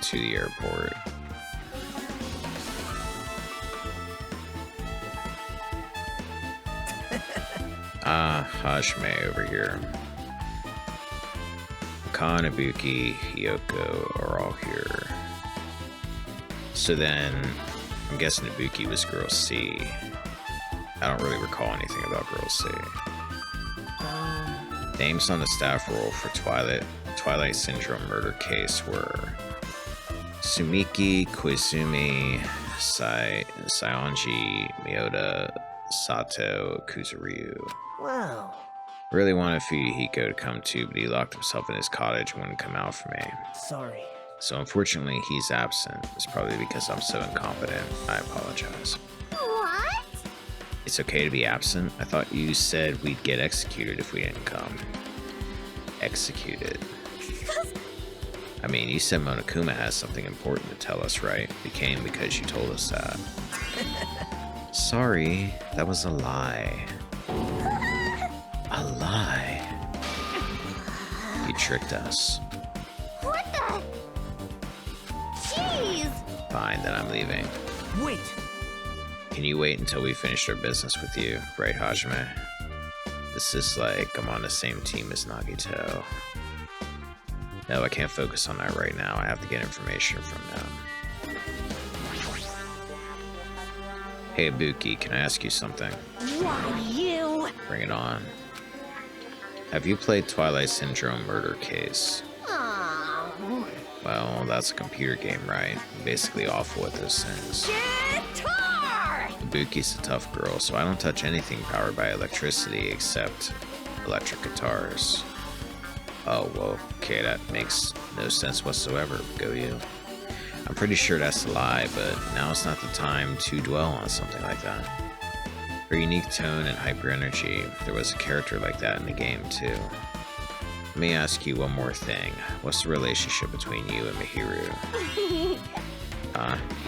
to the airport. Hajime over here. Mikan, Ibuki, Hiyoko are all here. So then, I'm guessing Ibuki was Girl C. I don't really recall anything about Girl C. Names on the staff roll for Twilight Syndrome Murder Case were Sumiki, Koizumi, Saionji, Miyoda, Sato, Kuzuryu. Wow. Really wanted Hiko to come too, but he locked himself in his cottage and wouldn't come out for me. Sorry. So unfortunately, he's absent. It's probably because I'm so incompetent. I apologize. What? It's okay to be absent? I thought you said we'd get executed if we didn't come. Executed. I mean, you said Monokuma has something important to tell us, right? We came because you told us that. Sorry, that was a lie. A lie? You tricked us. What the? Jeez! Fine, then I'm leaving. Wait! Can you wait until we finished our business with you, right, Hajime? This is like I'm on the same team as Nagito. No, I can't focus on that right now. I have to get information from them. Hey, Ibuki, can I ask you something? Why, you? Bring it on. Have you played Twilight Syndrome Murder Case? Oh. Well, that's a computer game, right? I'm basically awful at those things. Guitar! Ibuki's a tough girl, so I don't touch anything powered by electricity except electric guitars. Oh, well, okay, that makes no sense whatsoever. Go you. I'm pretty sure that's a lie, but now's not the time to dwell on something like that. Her unique tone and hyper energy, there was a character like that in the game, too. Let me ask you one more thing. What's the relationship between you and Mihiru?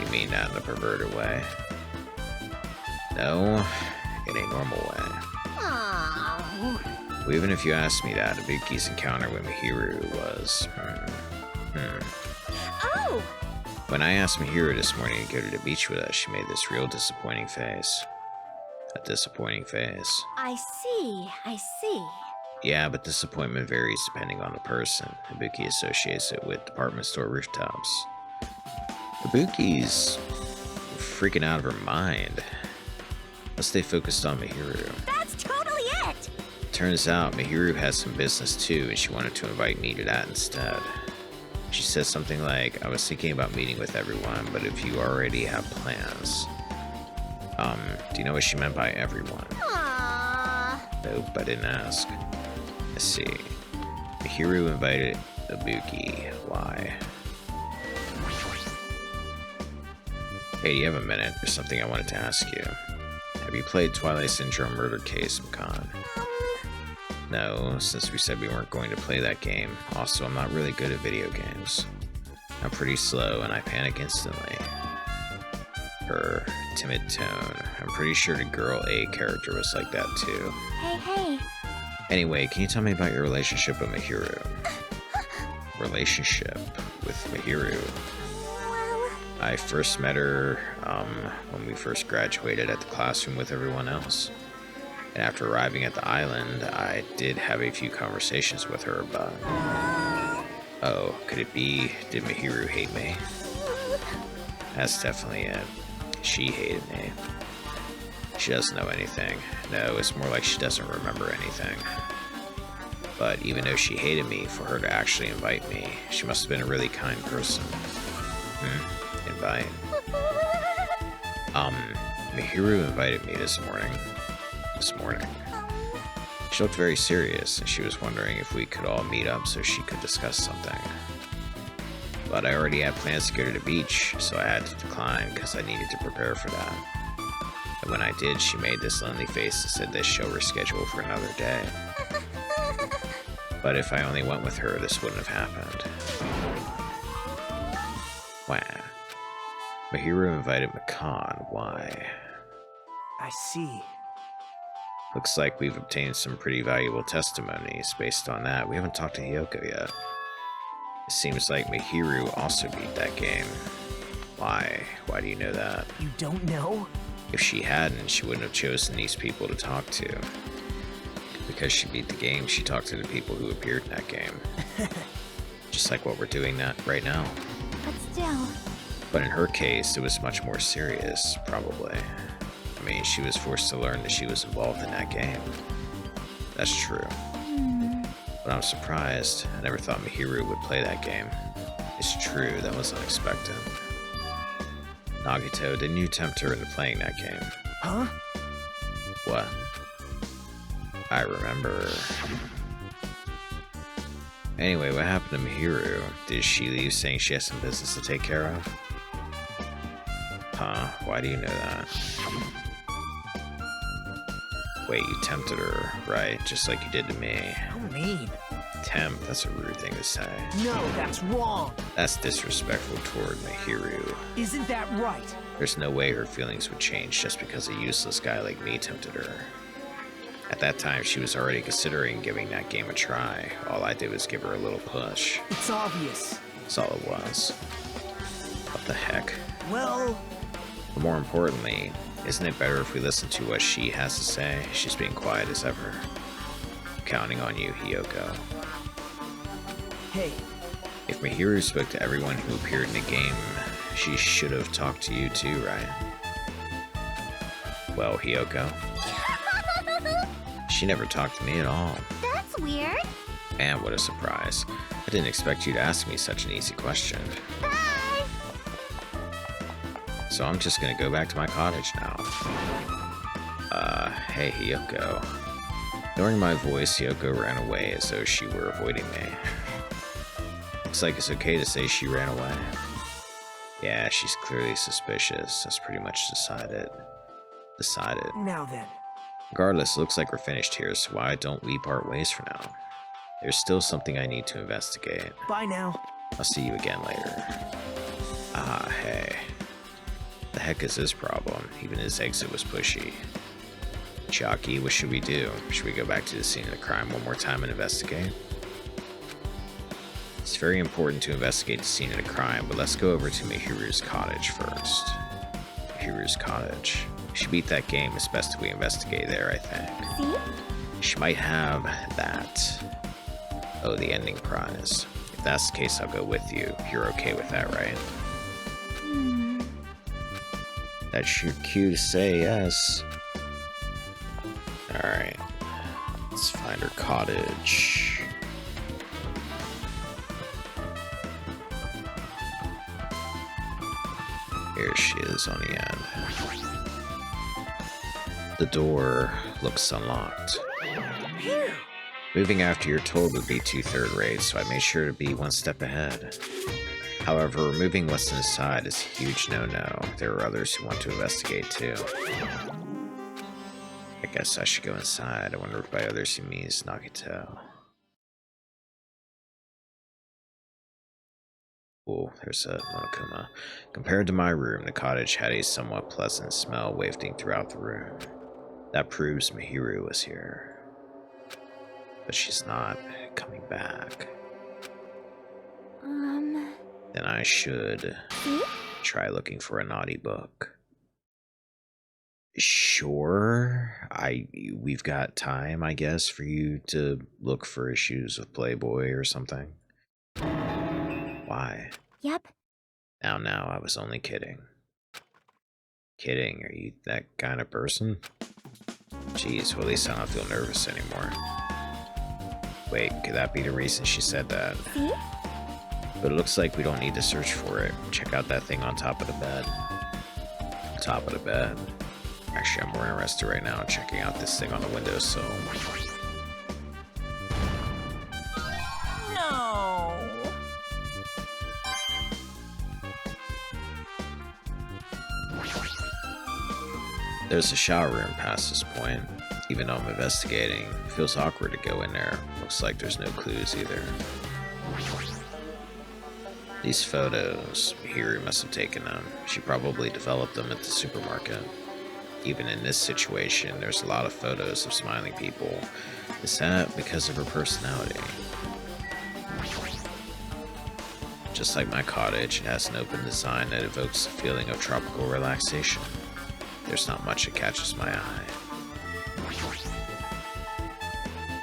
You mean that in a perverted way? No, in a normal way. Oh. Well, even if you asked me that, Ibuki's encounter with Mihiru was... Oh! When I asked Mihiru this morning to go to the beach with us, she made this real disappointing face. A disappointing face. I see. Yeah, but disappointment varies depending on the person. Ibuki associates it with department store rooftops. Ibuki's freaking out of her mind. Let's stay focused on Mihiru. That's totally it! Turns out Mihiru has some business too, and she wanted to invite me to that instead. She said something like, I was thinking about meeting with everyone, but if you already have plans. Do you know what she meant by everyone? Aww. Nope, I didn't ask. Let's see. Mihiru invited Ibuki. Why? Hey, do you have a minute? There's something I wanted to ask you. Have you played Twilight Syndrome Murder Case, Mikan? No, since we said we weren't going to play that game. Also, I'm not really good at video games. I'm pretty slow and I panic instantly. Her timid tone. I'm pretty sure the girl A character was like that too. Hey. Anyway, can you tell me about your relationship with Mihiru? Relationship with Mihiru? Well... I first met her when we first graduated at the classroom with everyone else. And after arriving at the island, I did have a few conversations with her about... Oh, could it be, did Mihiru hate me? That's definitely it. She hated me. She doesn't know anything. No, it's more like she doesn't remember anything. But even though she hated me, for her to actually invite me, she must have been a really kind person. Invite? Mihiru invited me this morning. She looked very serious, and she was wondering if we could all meet up so she could discuss something. But I already had plans to go to the beach, so I had to decline because I needed to prepare for that. And when I did, she made this lonely face and said this show rescheduled for another day. But if I only went with her, this wouldn't have happened. Wow. Mihiru invited Mikan. Why? I see. Looks like we've obtained some pretty valuable testimonies. Based on that, we haven't talked to Hiyoko yet. It seems like Mihiru also beat that game. Why? Why do you know that? You don't know? If she hadn't, she wouldn't have chosen these people to talk to. Because she beat the game, she talked to the people who appeared in that game. Just like what we're doing right now. But still. But in her case, it was much more serious, probably. I mean, she was forced to learn that she was involved in that game. That's true. But I'm surprised. I never thought Mihiru would play that game. It's true, that was unexpected. Nagito, didn't you tempt her into playing that game? Huh? What? I remember. Anyway, what happened to Mihiru? Did she leave saying she has some business to take care of? Huh? Why do you know that? Wait, you tempted her, right? Just like you did to me. How mean. Tempt, that's a rude thing to say. No, that's wrong. That's disrespectful toward Mihiru. Isn't that right? There's no way her feelings would change just because a useless guy like me tempted her. At that time, she was already considering giving that game a try. All I did was give her a little push. It's obvious. That's all it was. What the heck? Well... But more importantly, isn't it better if we listen to what she has to say? She's being quiet as ever. I'm counting on you, Hiyoko. Hey. If Mihiru spoke to everyone who appeared in the game, she should have talked to you too, right? Well, Hiyoko? She never talked to me at all. That's weird. Man, what a surprise. I didn't expect you to ask me such an easy question. Bye. So I'm just gonna go back to my cottage now. Hey Hiyoko. Ignoring my voice, Hiyoko ran away as though she were avoiding me. Looks like it's okay to say she ran away. Yeah, she's clearly suspicious. That's pretty much decided. Now then. Regardless, it looks like we're finished here, so why don't we part ways for now? There's still something I need to investigate. Bye now. I'll see you again later. Ah, hey. The heck is this problem? Even his exit was pushy. Chiaki, what should we do? Should we go back to the scene of the crime one more time and investigate? It's very important to investigate the scene of the crime, but let's go over to Mihiru's cottage first. Mihiru's cottage. If she beat that game, it's best if we investigate there, I think. See? She might have that. Oh, the ending prize. If that's the case, I'll go with you. You're okay with that, right? That's your cue to say yes. Alright. Let's find her cottage. Here she is on the end. The door looks unlocked. Phew. Moving after you're told would be too third-rate, so I made sure to be one step ahead. However, removing what's inside is a huge no-no. There are others who want to investigate too. I guess I should go inside. I wonder if by others he means Nagito. Oh, there's a Monokuma. Compared to my room, the cottage had a somewhat pleasant smell wafting throughout the room. That proves Mihiru was here. But she's not coming back. Then I should try looking for a naughty book. Sure, we've got time, I guess, for you to look for issues of Playboy or something. Why? Yep. Now, I was only kidding. Kidding, are you that kind of person? Jeez, well at least I don't feel nervous anymore. Wait, could that be the reason she said that? See? But it looks like we don't need to search for it. Check out that thing on top of the bed. Top of the bed. Actually, I'm more interested right now in checking out this thing on the windowsill. No. There's a shower room past this point. Even though I'm investigating, it feels awkward to go in there. Looks like there's no clues either. These photos, Mihiru must have taken them. She probably developed them at the supermarket. Even in this situation, there's a lot of photos of smiling people. Is that because of her personality? Just like my cottage, it has an open design that evokes a feeling of tropical relaxation. There's not much that catches my eye.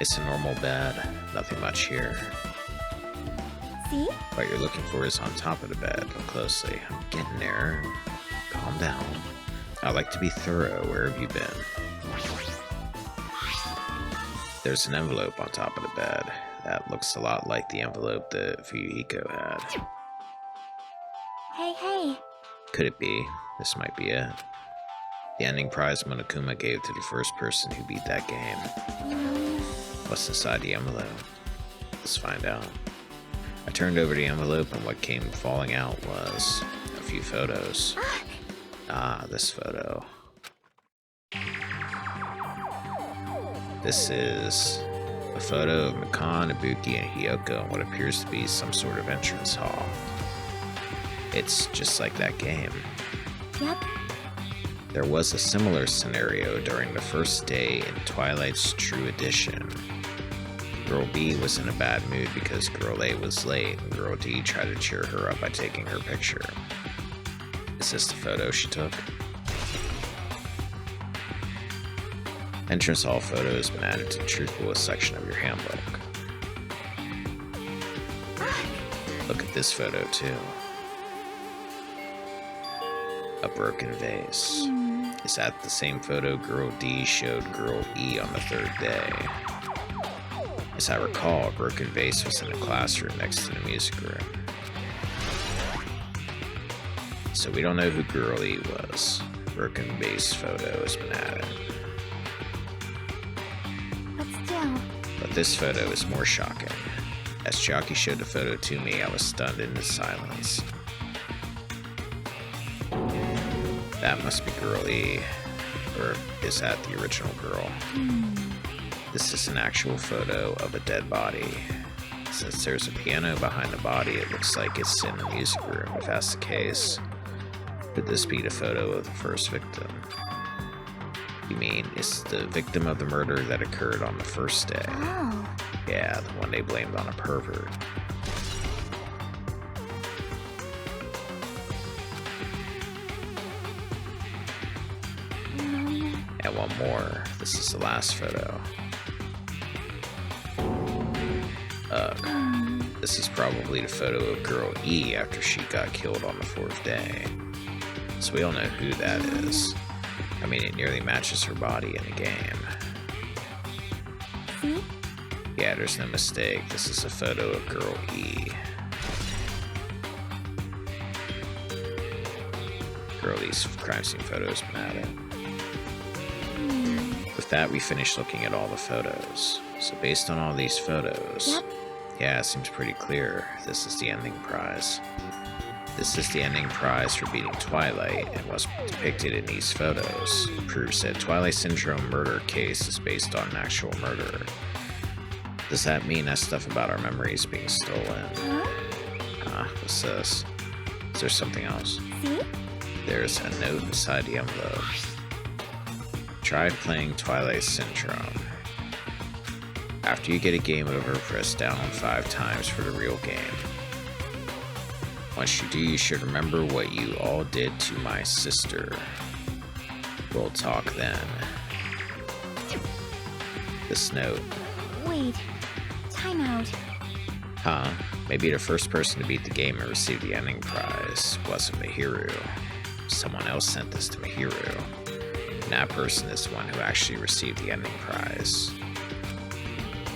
It's a normal bed, nothing much here. See? What you're looking for is on top of the bed. Look closely. I'm getting there. Calm down. I like to be thorough. Where have you been? There's an envelope on top of the bed. That looks a lot like the envelope that Hiyoko had. Hey. Could it be? This might be it. The ending prize Monokuma gave to the first person who beat that game. What's inside the envelope? Let's find out. I turned over the envelope and what came falling out was a few photos. Ah, this photo. This is a photo of Mikan, Ibuki, and Hiyoko in what appears to be some sort of entrance hall. It's just like that game. Yep. There was a similar scenario during the first day in Twilight's True Edition. Girl B was in a bad mood because Girl A was late, and Girl D tried to cheer her up by taking her picture. Is this the photo she took? Entrance hall photo has been added to the Truthfulness section of your handbook. Look at this photo too. A broken vase. Is that the same photo Girl D showed Girl E on the third day? As I recall, a broken vase was in the classroom next to the music room. So we don't know who Girl E was. Broken vase photo has been added. But this photo is more shocking. As Chiaki showed the photo to me, I was stunned into silence. That must be Girl E. Or is that the original girl? This is an actual photo of a dead body. Since there's a piano behind the body, it looks like it's in the music room. If that's the case, could this be the photo of the first victim? You mean it's the victim of the murder that occurred on the first day? Oh. Yeah, the one they blamed on a pervert. And one more. This is the last photo. This is probably the photo of Girl E after she got killed on the fourth day. So we all know who that is. I mean, it nearly matches her body in the game. See? Yeah, there's no mistake. This is a photo of Girl E. Girl E's crime scene photo has been added. With that, we finished looking at all the photos. So based on all these photos, Yep. Yeah, it seems pretty clear. This is the ending prize. This is the ending prize for beating Twilight, and what's depicted in these photos proves that Twilight Syndrome Murder Case is based on an actual murder. Does that mean that stuff about our memories being stolen? What's this? Is there something else? See? There's a note inside the envelope. Try playing Twilight Syndrome. After you get a game over, press down 5 times for the real game. Once you do, you should remember what you all did to my sister. We'll talk then. This note. Wait. Time out. Huh? Maybe the first person to beat the game and receive the ending prize wasn't Mihiru. Someone else sent this to Mihiru. And that person is the one who actually received the ending prize.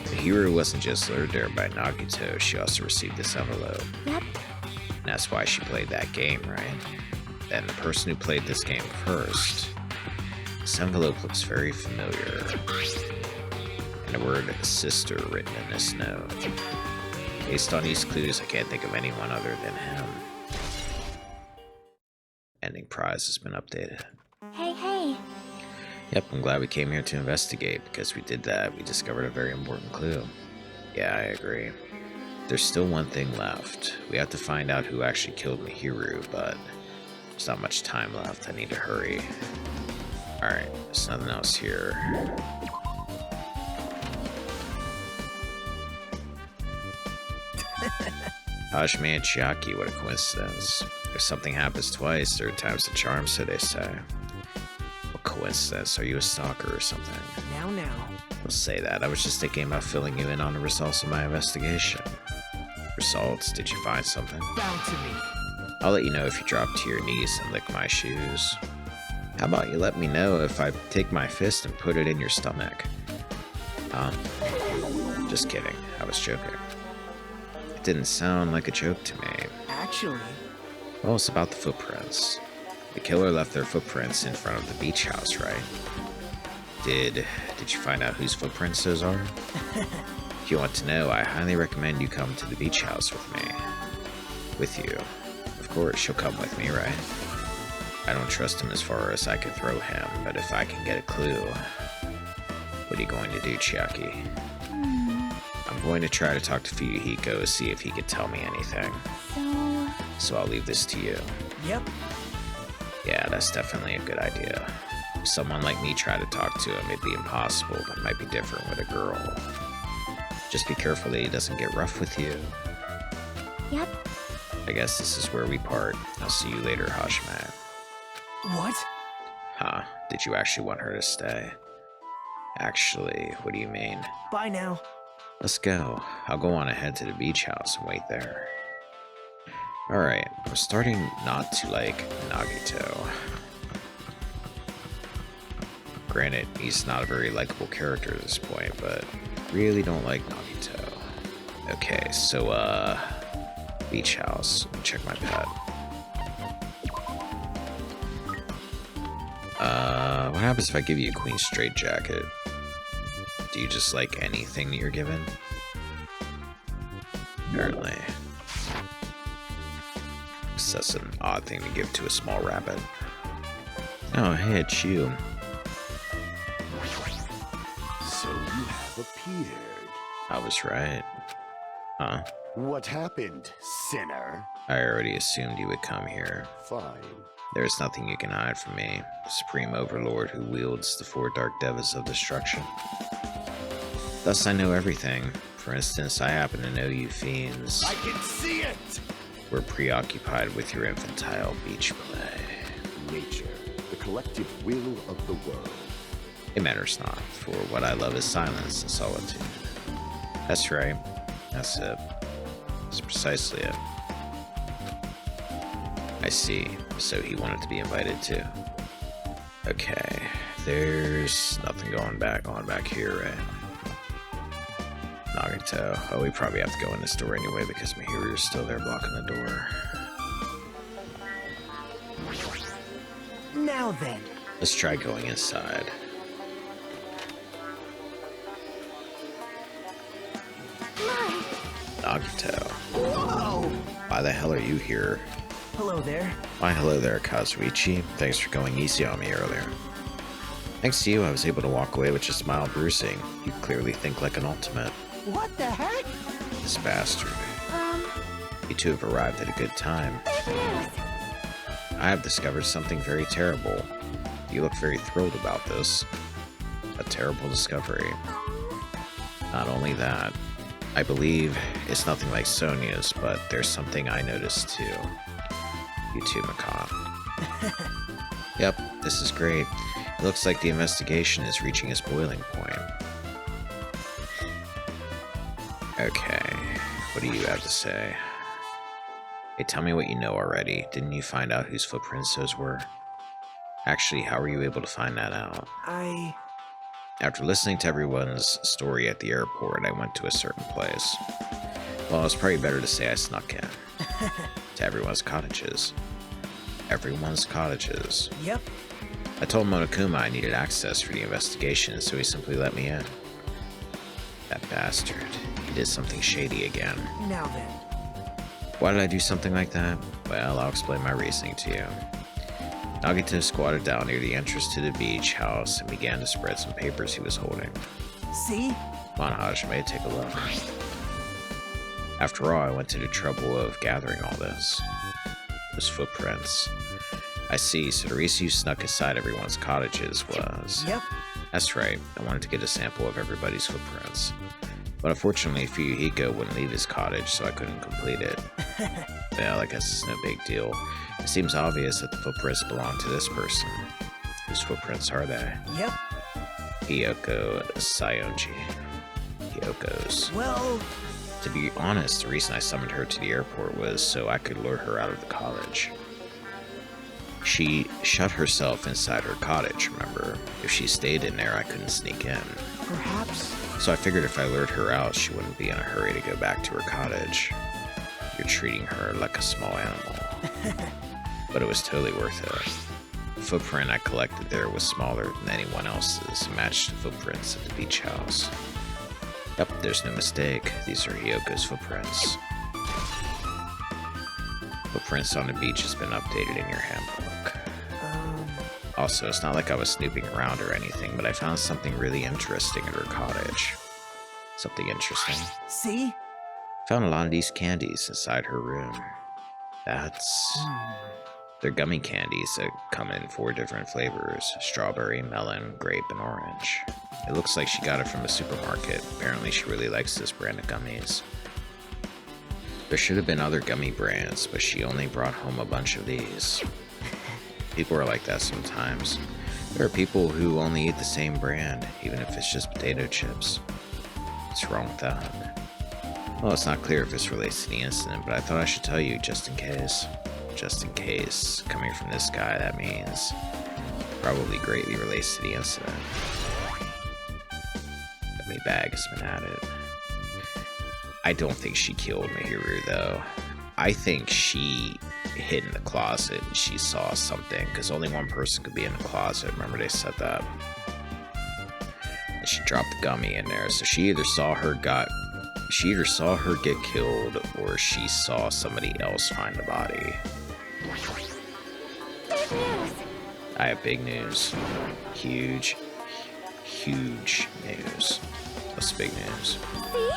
Mihiru wasn't just lured there by Nagito, she also received this envelope. Yep. And that's why she played that game, right? Then the person who played this game first. This envelope looks very familiar. And the word sister written in this note. Based on these clues, I can't think of anyone other than him. Ending prize has been updated. Hey. Yep, I'm glad we came here to investigate, because we did that. We discovered a very important clue. Yeah, I agree. There's still one thing left. We have to find out who actually killed Mihiru, but there's not much time left. I need to hurry. Alright, there's nothing else here. Hajime and Chiaki, what a coincidence. If something happens twice, third time's the charm, so they say. What coincidence? Are you a stalker or something? Now. We'll say that. I was just thinking about filling you in on the results of my investigation. Results? Did you find something? Bound to me. I'll let you know if you drop to your knees and lick my shoes. How about you let me know if I take my fist and put it in your stomach? Huh? Just kidding. I was joking. It didn't sound like a joke to me. Actually... Well, it's about the footprints. The killer left their footprints in front of the beach house, right? Did you find out whose footprints those are? If you want to know, I highly recommend you come to the beach house with me. With you. Of course, you'll come with me, right? I don't trust him as far as I could throw him, but if I can get a clue... What are you going to do, Chiaki? I'm going to try to talk to Hiyoko, see if he could tell me anything. So I'll leave this to you. Yep. Yeah, that's definitely a good idea. If someone like me tried to talk to him, it'd be impossible, but it might be different with a girl. Just be careful that he doesn't get rough with you. Yep. I guess this is where we part. I'll see you later, Hajime. What? Huh, did you actually want her to stay? Actually, what do you mean? Bye now. Let's go. I'll go on ahead to the beach house and wait there. Alright, I'm starting not to like Nagito. Granted, he's not a very likable character at this point, but really don't like Nagito. Okay, so, beach house. Let me check my pet. What happens if I give you a queen straitjacket? Do you just like anything that you're given? Apparently. That's an odd thing to give to a small rabbit. Oh, hey, it's you. So you have appeared. I was right. Huh? What happened, sinner? I already assumed you would come here. Fine. There's nothing you can hide from me, the Supreme Overlord who wields the four dark devas of destruction. Thus I know everything. For instance, I happen to know you fiends. I can see it! We're preoccupied with your infantile beach play. Nature, the collective will of the world. It matters not, for what I love is silence and solitude. That's right. That's it. That's precisely it. I see. So he wanted to be invited too. Okay. There's nothing on back here, right? Nagito. Oh, we probably have to go in this door anyway because Mihiru's still there blocking the door. Now then. Let's try going inside. Nagito. Whoa! Why the hell are you here? Hello there. Why hello there, Kazuichi. Thanks for going easy on me earlier. Thanks to you, I was able to walk away with just a mild bruising. You clearly think like an ultimate. What the heck? This bastard. You two have arrived at a good time. I have discovered something very terrible. You look very thrilled about this. A terrible discovery. Not only that, I believe it's nothing like Sonia's, but there's something I noticed too. You too, Mikan. Yep, this is great. It looks like the investigation is reaching its boiling point. Okay, what do you have to say? Hey, tell me what you know already. Didn't you find out whose footprints those were? Actually, how were you able to find that out? After listening to everyone's story at the airport, I went to a certain place. Well, it's probably better to say I snuck in. To everyone's cottages. Everyone's cottages. Yep. I told Monokuma I needed access for the investigation, so he simply let me in. That bastard. He did something shady again. Now then. Why did I do something like that? Well, I'll explain my reasoning to you. Nagito squatted down near the entrance to the beach house and began to spread some papers he was holding. See? Come on, Hajime, take a look. After all, I went to the trouble of gathering all this. Those footprints. I see, so the reason you snuck inside everyone's cottages was... Yep. That's right, I wanted to get a sample of everybody's footprints. But unfortunately, Hiyoko wouldn't leave his cottage, so I couldn't complete it. Well, I guess it's no big deal. It seems obvious that the footprints belong to this person. Whose footprints are they? Yep. Hiyoko Sayonji. Hiyoko's. Well, To be honest, the reason I summoned her to the airport was so I could lure her out of the cottage. She shut herself inside her cottage, remember? If she stayed in there, I couldn't sneak in. perhaps. So I figured if I lured her out, she wouldn't be in a hurry to go back to her cottage. You're treating her like a small animal. But it was totally worth it. The footprint I collected there was smaller than anyone else's, and matched the footprints at the beach house. Yep, there's no mistake. These are Hiyoko's footprints. Footprints on the beach has been updated in your handbook. Also, it's not like I was snooping around or anything, but I found something really interesting at her cottage. Something interesting. See? Found a lot of these candies inside her room. They're gummy candies that come in 4 different flavors: strawberry, melon, grape, and orange. It looks like she got it from a supermarket. Apparently she really likes this brand of gummies. There should have been other gummy brands, but she only brought home a bunch of these. People are like that sometimes. There are people who only eat the same brand, even if it's just potato chips. What's wrong with that? Well, it's not clear if this relates to the incident, but I thought I should tell you just in case. Just in case. Coming from this guy, that means probably greatly relates to the incident. Gummy bag has been added. I don't think she killed Mihiru, though. I think she hid in the closet and she saw something, because only one person could be in the closet. Remember they said that? And she dropped the gummy in there, so she either saw her get killed, or she saw somebody else find the body. Big news! I have big news. Huge news. What's the big news? See?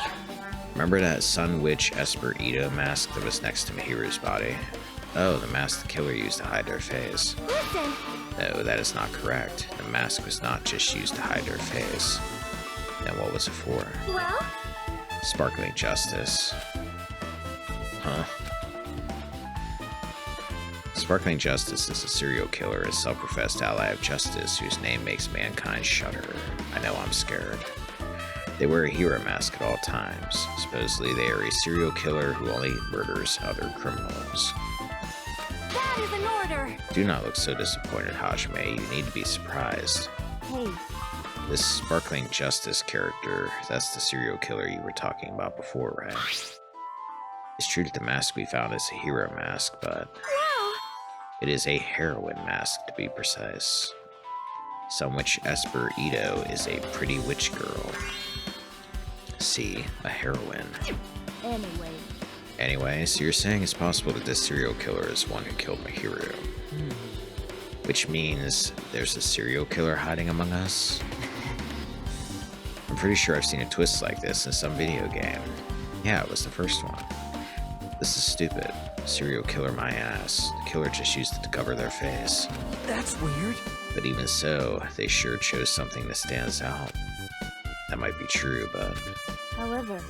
Remember that Sun Witch Esper Ito mask that was next to Mihiru's body? Oh, the mask the killer used to hide their face. Listen! No, that is not correct. The mask was not just used to hide their face. Then what was it for? Well? Sparkling Justice. Huh? Sparkling Justice is a serial killer, a self-professed ally of justice whose name makes mankind shudder. I know I'm scared. They wear a hero mask at all times. Supposedly they are a serial killer who only murders other criminals. That is an order! Do not look so disappointed, Hajime. You need to be surprised. Hey, This Sparkling Justice character, that's the serial killer you were talking about before, right? It's true that the mask we found is a hero mask, but wow! it is a heroine mask to be precise. Sun Witch Esper Ito is a pretty witch girl. See, a heroine. Anyway, so you're saying it's possible that this serial killer is one who killed Mihiru. Which means there's a serial killer hiding among us? I'm pretty sure I've seen a twist like this in some video game. Yeah, it was the first one. This is stupid. Serial killer my ass. The killer just used it to cover their face. That's weird. But even so, they sure chose something that stands out. That might be true, but However,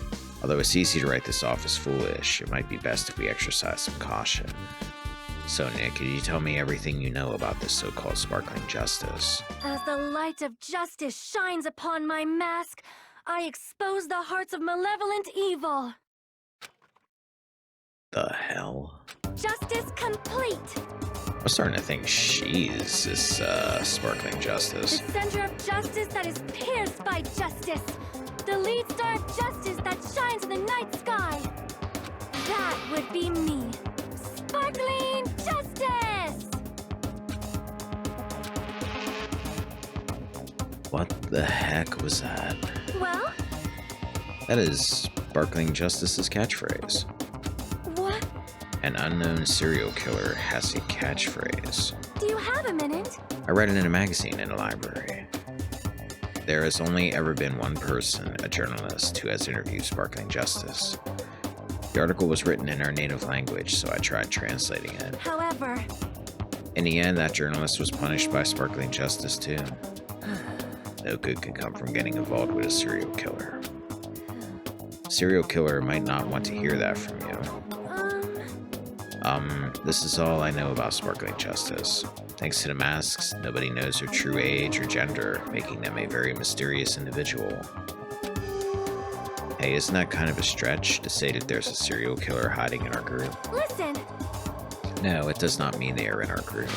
although it's easy to write this off as foolish, it might be best if we exercise some caution. Sonia, could you tell me everything you know about this so-called Sparkling Justice? as the light of justice shines upon my mask, I expose the hearts of malevolent evil. The hell? Justice complete! I'm starting to think she's this, Sparkling The Justice. center of justice that is pierced by justice. The lead star of justice that shines in the night sky. That would be me. Sparkling Justice! What the heck was that? Well, That is Sparkling Justice's catchphrase. what? An unknown serial killer has a catchphrase. Do you have a minute? I read it in a magazine in a library. There has only ever been one person, a journalist, who has interviewed Sparkling Justice. The article was written in our native language, so I tried translating it. However, In the end, that journalist was punished by Sparkling Justice too. No good can come from getting involved with a serial killer. Serial killer might not want to hear that from you. This is all I know about Sparkling Justice. Thanks to the masks, nobody knows her true age or gender, making them a very mysterious individual. Hey, isn't that kind of a stretch to say that there's a serial killer hiding in our group? Listen! No, it does not mean they are in our group.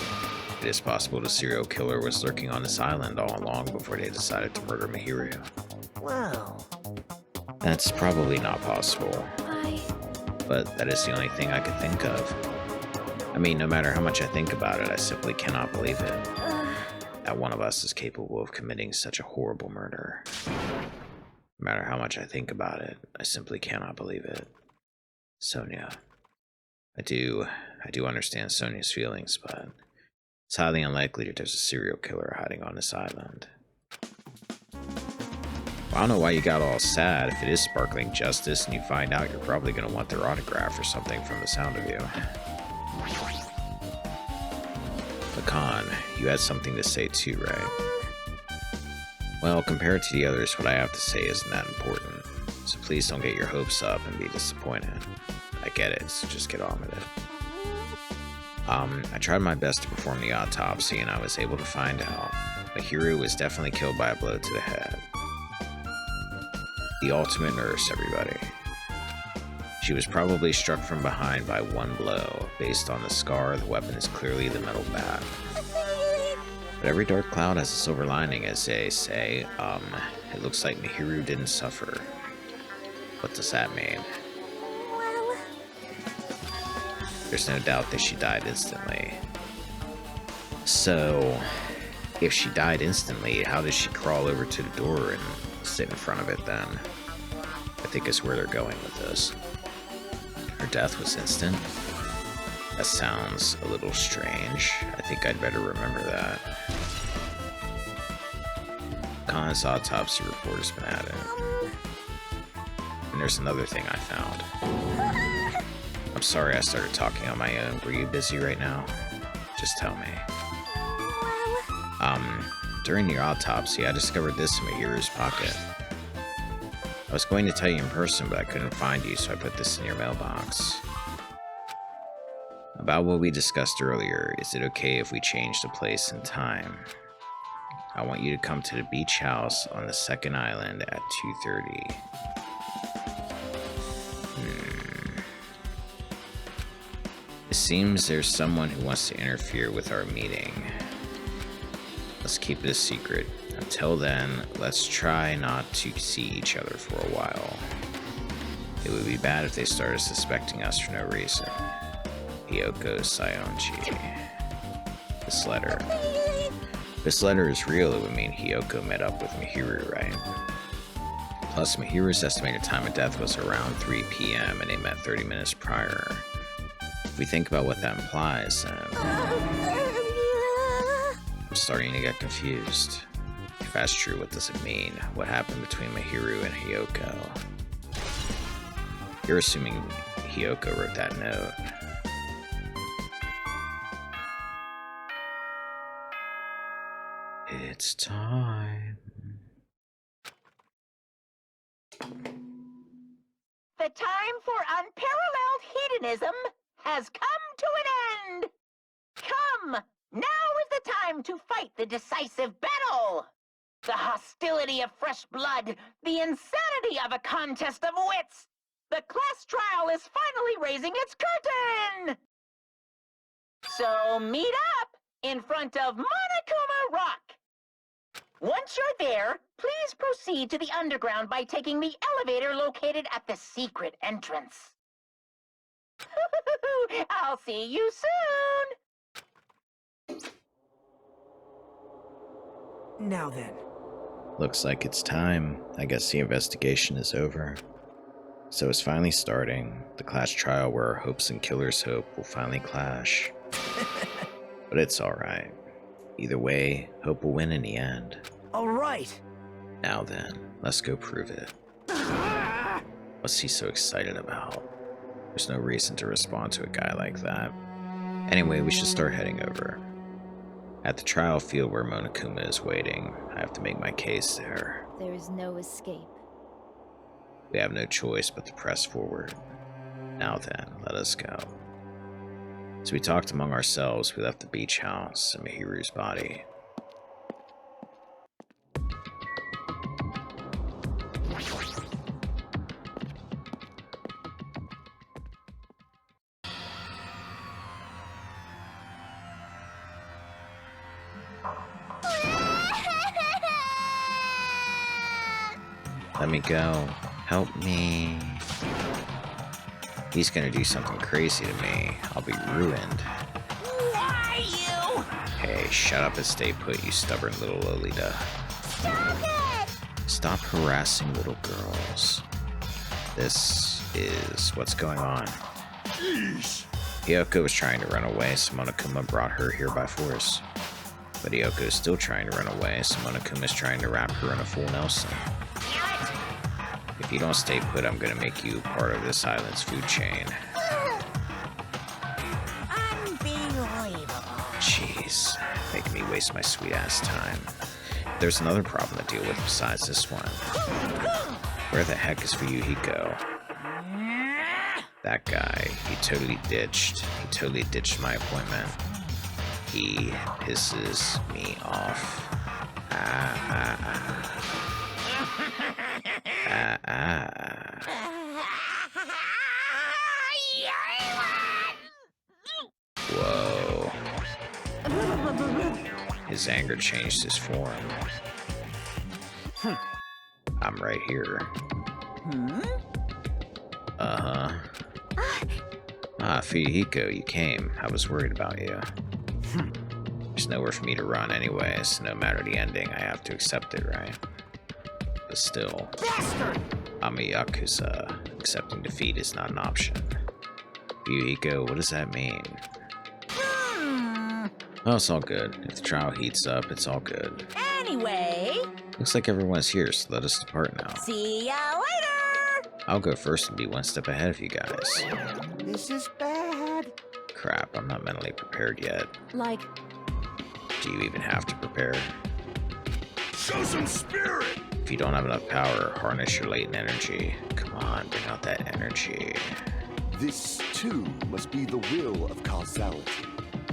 It is possible the serial killer was lurking on this island all along before they decided to murder Mihiru. Well, That's probably not possible, but that is the only thing I could think of. I mean, no matter how much I think about it, I simply cannot believe it. That one of us is capable of committing such a horrible murder. No matter how much I think about it, I simply cannot believe it. Sonia. I do understand Sonia's feelings, but it's highly unlikely that there's a serial killer hiding on this island. Well, I don't know why you got all sad. If it is Sparkling Justice and you find out, you're probably going to want their autograph or something from the sound of you. Mikan, you had something to say too, right? Well, compared to the others, what I have to say isn't that important. So please don't get your hopes up and be disappointed. I get it, so just get on with it. I tried my best to perform the autopsy and I was able to find out. Mihiru was definitely killed by a blow to the head. The ultimate nurse, everybody. She was probably struck from behind by one blow. Based on the scar, the weapon is clearly the metal bat. But every dark cloud has a silver lining, as they say. It looks like Mihiru didn't suffer. What does that mean? Well... There's no doubt that she died instantly. So, if she died instantly, how did she crawl over to the door and sit in front of it then? I think is where they're going with this. Her death was instant? That sounds a little strange. I think I'd better remember that. Khan's autopsy report has been added. And there's another thing I found. I'm sorry I started talking on my own. Were you busy right now? Just tell me. During the autopsy, I discovered this in Mihiru's pocket. I was going to tell you in person, but I couldn't find you, so I put this in your mailbox. About what we discussed earlier, is it okay if we change the place and time? I want you to come to the beach house on the second island at 2:30. It seems there's someone who wants to interfere with our meeting. Let's keep it a secret. Until then, let's try not to see each other for a while. It would be bad if they started suspecting us for no reason. Hiyoko Sayonji. This letter is real. It would mean Hiyoko met up with Mihiru, right? Plus, Mihiru's estimated time of death was around 3 p.m. and they met 30 minutes prior. If we think about what that implies, then... I'm starting to get confused. If that's true, what does it mean? What happened between Mihiru and Hiyoko? You're assuming Hiyoko wrote that note. It's time. The time for unparalleled hedonism has come to an end! Come! Now is the time to fight the decisive battle! The hostility of fresh blood, the insanity of a contest of wits! The class trial is finally raising its curtain! So meet up in front of Monokuma Rock! Once you're there, please proceed to the underground by taking the elevator located at the secret entrance. I'll see you soon! now then. Looks like it's time. I guess the investigation is over. So it's finally starting. The class trial where our hopes and killers' hope will finally clash. But it's alright. Either way, hope will win in the end. All right. Now then, let's go prove it. What's he so excited about? There's no reason to respond to a guy like that. Anyway, we should start heading over. At the trial field where Monokuma is waiting, I have to make my case there. There is no escape. We have no choice but to press forward. Now then, let us go. So we talked among ourselves. We left the beach house and Mihiru's body. Let me go. Help me. He's gonna do something crazy to me. I'll be ruined. Why you? Hey, shut up and stay put, you stubborn little Lolita. Stop it! Stop harassing little girls. This is what's going on. Hiyoko was trying to run away, so Monokuma brought her here by force. But Hiyoko is still trying to run away, so Monokuma is trying to wrap her in a full Nelson. If you don't stay put, I'm gonna make you part of this island's food chain. Unbelievable. Jeez, making me waste my sweet ass time. There's another problem to deal with besides this one. Where the heck is Fuyuhiko? That guy, he totally ditched my appointment. He pisses me off. Whoa. His anger changed his form. I'm right here. Uh-huh. Fuyuhiko, you came. I was worried about you. There's nowhere for me to run anyway, so no matter the ending, I have to accept it, right? But still, I'm a Yakuza. Accepting defeat is not an option. Fuyuhiko, what does that mean? Oh, it's all good. If the trial heats up, it's all good. Anyway, Looks like everyone's here, so let us depart now. see ya later! I'll go first and be one step ahead of you guys. This is bad. Crap, I'm not mentally prepared yet. Like, Do you even have to prepare? Show some spirit! If you don't have enough power, harness your latent energy. Come on, bring out that energy. This, too, must be the will of causality.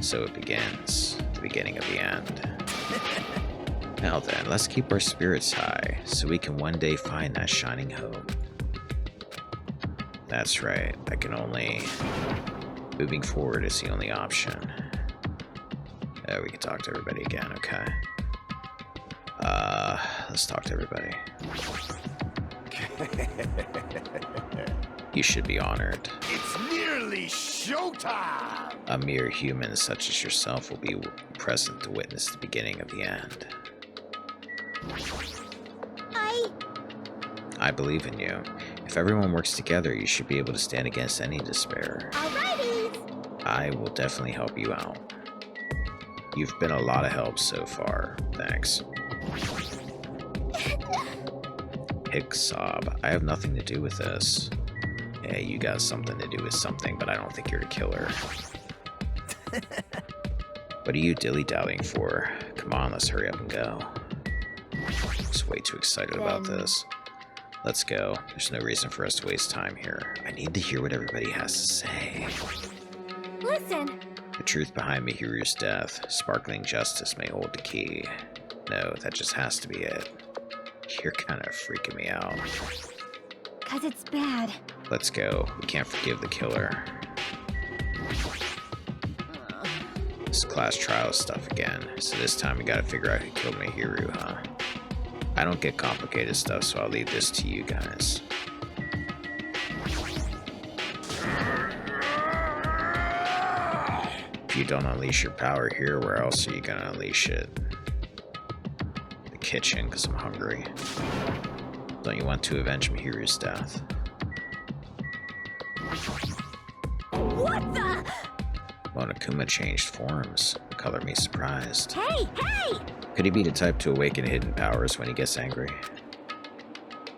So it begins. The beginning of the end. Now then, let's keep our spirits high, so we can one day find that shining hope. That's right, I can only... Moving forward is the only option. We can talk to everybody again, okay? Let's talk to everybody. You should be honored. It's nearly showtime! A mere human such as yourself will be present to witness the beginning of the end. I believe in you. If everyone works together, you should be able to stand against any despair. Alrighty! I will definitely help you out. You've been a lot of help so far. Thanks. Higsob, I have nothing to do with this. Yeah, you got something to do with something, but I don't think you're the killer. What are you dilly-dallying for? Come on, let's hurry up and go. I'm just way too excited about this. Let's go. There's no reason for us to waste time here. I need to hear what everybody has to say. listen. The truth behind Mihiru's death. Sparkling justice may hold the key. No, that just has to be it. You're kind of freaking me out. 'Cause it's bad. Let's go. We can't forgive the killer. This class trial stuff again. So this time we gotta figure out who killed Mihiru, huh? I don't get complicated stuff, so I'll leave this to you guys. If you don't unleash your power here, where else are you gonna unleash it? The kitchen, because I'm hungry. Don't you want to avenge Mihiru's death? What the? Monokuma changed forms. Color me surprised. Hey, hey! Could he be the type to awaken hidden powers when he gets angry?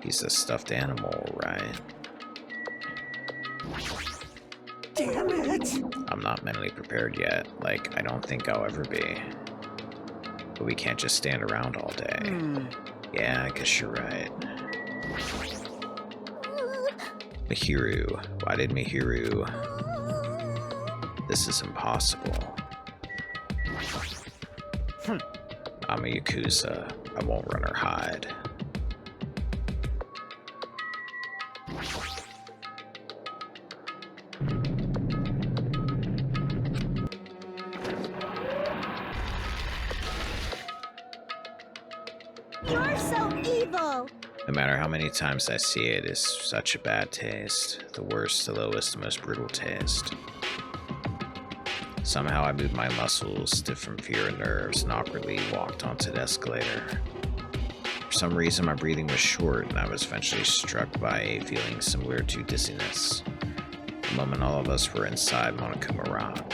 He's a stuffed animal, right? Damn it! I'm not mentally prepared yet. Like, I don't think I'll ever be. But we can't just stand around all day. Yeah, I guess you're right. Mihiru. Why did Mihiru... This is impossible. I'm a Yakuza. I won't run or hide. You're so evil! No matter how many times I see it, it's such a bad taste. The worst, the lowest, the most brutal taste. Somehow I moved my muscles, stiff from fear and nerves, and awkwardly walked onto the escalator. For some reason, my breathing was short, and I was eventually struck by a feeling similar to dizziness. The moment all of us were inside Monokuma Rock.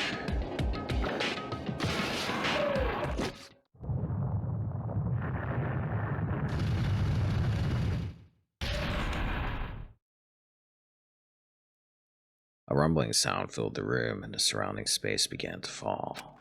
A rumbling sound filled the room, and the surrounding space began to fall.